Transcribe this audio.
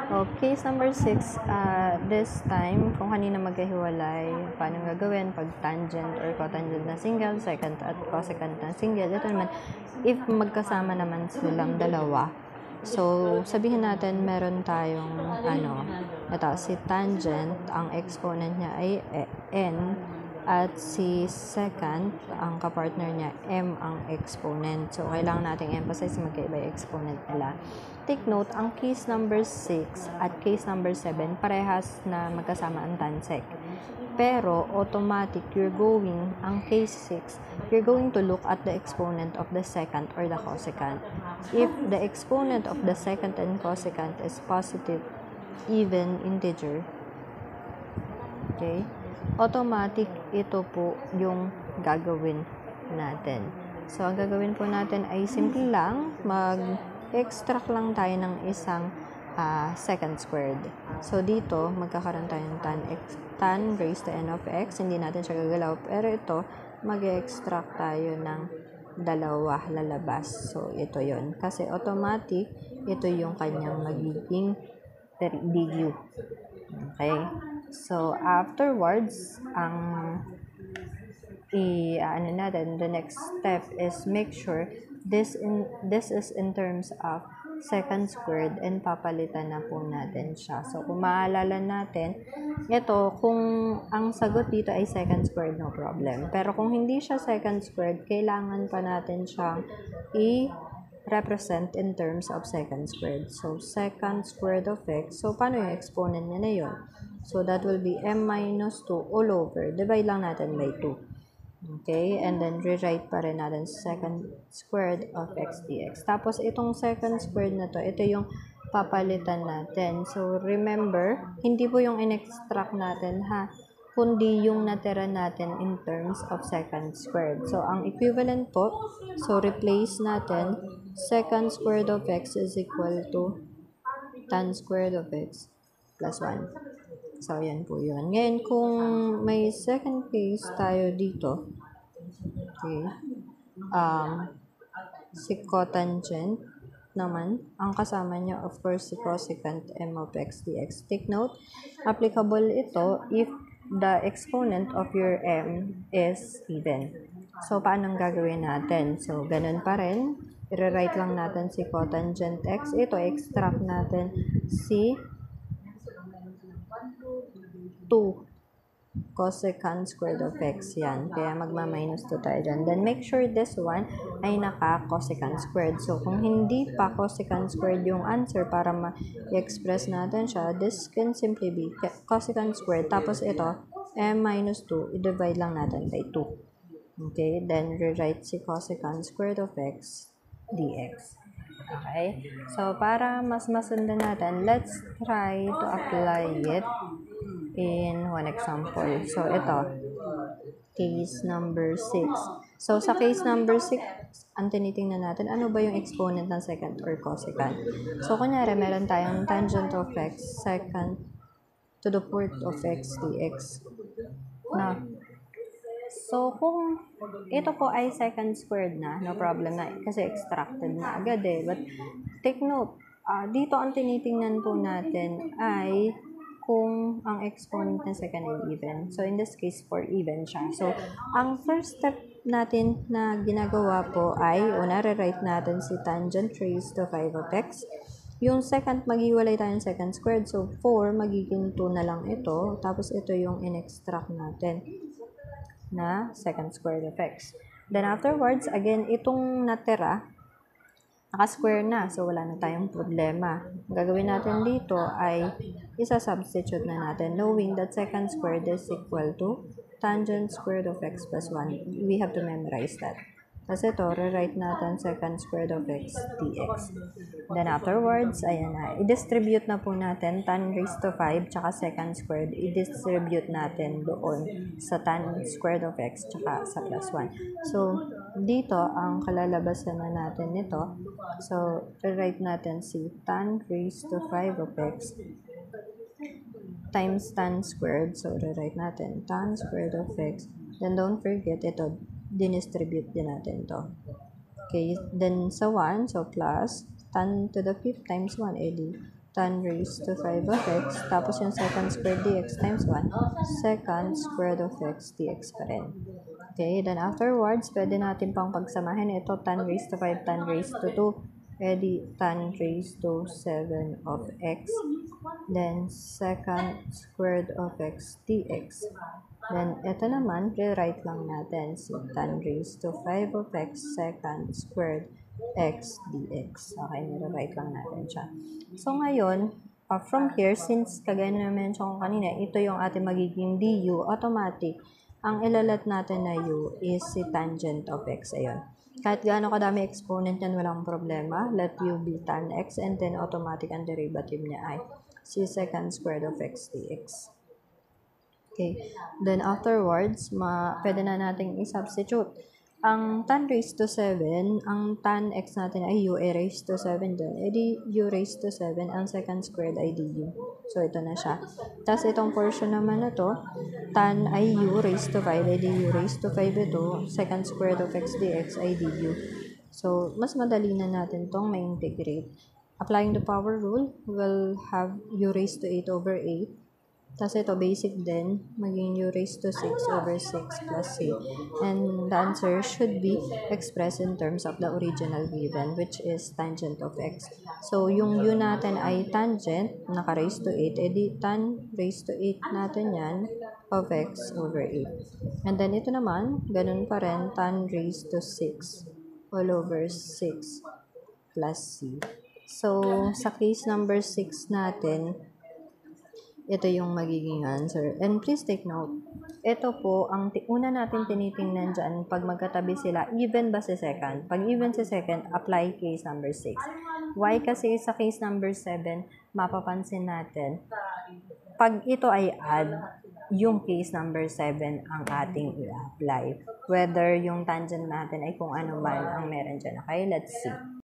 So, case number 6, this time, kung kanina magkahiwalay, paano gagawin pag tangent or cotangent na single, secant at cosecant na single. Ito naman, if magkasama naman silang dalawa. So, sabihin natin, meron tayong, ito, si tangent, ang exponent niya ay n, at si secant, ang kapartner niya, m ang exponent. So, kailangan nating emphasize magkaiba yung exponent nila. Take note, ang case number 6 at case number 7, parehas na magkasama ang tansec. Pero, automatic, ang case 6, you're going to look at the exponent of the secant or the cosecant. If the exponent of the secant and cosecant is positive, even integer, okay, automatic, ito po yung gagawin natin. So, ang gagawin po natin ay simple lang, mag-extract lang tayo ng isang secant squared. So, dito, magkakaroon tayo ng tan raised to n of x. Hindi natin siya gagalaw. Pero ito, mag-extract tayo ng dalawa lalabas. So, ito yon. Kasi automatic, ito yung kanyang magiging du. Okay? So, afterwards, the next step is make sure this is in terms of secant squared and papalitan na po natin siya. So, kung maalala natin, ito, kung ang sagot dito ay secant squared, no problem. Pero kung hindi siya secant squared, kailangan pa natin siyang represent in terms of secant squared. So, secant squared of x. So, paano yung exponent niya na yun? So, that will be m minus 2 all over. Divide lang natin by 2. Okay? And then, rewrite pa rin natin secant squared of x dx. Tapos, itong secant squared na to, ito yung papalitan natin. So, remember, hindi po yung in-extract natin, kundi yung natira natin in terms of secant squared. So, ang equivalent po, so replace natin, secant squared of x is equal to tan squared of x plus 1. So, yan po yun. Ngayon, kung may second case tayo dito, okay, si cotangent naman, ang kasama niya, of course, si cosecant m of x dx. Take note, applicable ito if the exponent of your m is even. So, paano gagawin natin? So, ganun pa rin. I-write lang natin si cotangent x. Ito, extract natin si 2 cosecant squared of x. Yan. Kaya magma-minus 2 tayo dyan. Then, make sure this one ay naka-cosecant squared. So, kung hindi pa cosecant squared yung answer para ma-express natin siya, this can simply be cosecant squared. Tapos ito, m minus 2, i-divide lang natin by 2. Okay? Then, rewrite si cosecant squared of x dx. Okay? So, para mas masundan natin, let's try to apply it in one example. So, ito, case number 6. So, sa case number 6, ang tinitingnan natin, ano ba yung exponent ng secant or cosecant? So, kunyari, meron tayong tangent of x, secant to the fourth of x dx. So, kung ito po ay secant squared na, no problem na, kasi extracted na agad But, take note, dito ang tinitingnan po natin ay kung ang exponent ng secant ay even. So, in this case, for even siya. So, ang first step natin na ginagawa po ay, re-write natin si tangent raised to 5 of x. Yung secant, maghiwalay tayo ng secant squared. So, 4, magiging 2 na lang ito. Tapos, ito yung in-extract natin na secant squared of x. Then afterwards, again, itong natira, naka-square na. So, wala na tayong problema. Ang gagawin natin dito ay isa-substitute na natin knowing that secant squared is equal to tangent squared of x plus 1. We have to memorize that. Kasi ito, rewrite natin secant squared of x dx. Then afterwards, ayan na, i-distribute na po natin tan raised to 5 tsaka secant squared. I-distribute natin doon sa tan squared of x tsaka sa plus 1. So, dito, ang kalalabasan na natin nito, so, rewrite natin si tan raised to 5 of x times tan squared. So, rewrite natin tan squared of x. Then, don't forget ito, dinistribute din natin to. Okay, then sa 1, so plus tan to the 5th times 1, edi tan raised to 5 of x, tapos yung second squared dx times 1, second squared of x dx pa rin. Okay, then afterwards, pwede natin pang pagsamahin ito, tan raised to 5, tan raised to 2, edi tan raised to 7 of x, then second squared of x dx. Then, ito naman, rewrite lang natin si tan raised to 5 of x second squared x dx. Okay, nire-write lang natin siya. So, ngayon, from here, since kagaya na mention ko kanina, ito yung ating magiging du, automatic, ang ilalat natin na u is si tangent of x. Ayun. Kahit gaano kadami exponent yan, walang problema. Let u be tan x, and then automatic ang derivative niya ay si second squared of x dx. Okay. Then afterwards, pwede na nating i-substitute. Ang tan raised to 7, ang tan x natin ay u raised to 7 din. E di u raised to 7, ang second squared ay du. So, ito na siya. Tapos, itong portion naman na to, tan ay u raised to 5, e di u raised to 5 ito, second squared of x dx ay du. So, mas madali na natin itong ma-integrate. Applying the power rule, we'll have u raised to 8 over 8. Tapos ito, basic din, maging u raised to 6 over 6 plus c. And the answer should be expressed in terms of the original given, which is tangent of x. So, yung u natin ay tangent, naka-raised to 8, edi tan raised to 8 natin yan of x over 8. And then ito naman, ganun pa rin, tan raised to 6 all over 6 plus c. So, sa case number 6 natin, ito yung magiging answer. And please take note, ito po, ang una natin tinitingnan dyan, pag magkatabi sila, even ba si second? Pag even si second, apply case number 6. Why? Kasi sa case number 7, mapapansin natin, pag ito ay add, yung case number 7 ang ating i-apply. Whether yung tangent natin ay kung ano man ang meron dyan. Okay, let's see.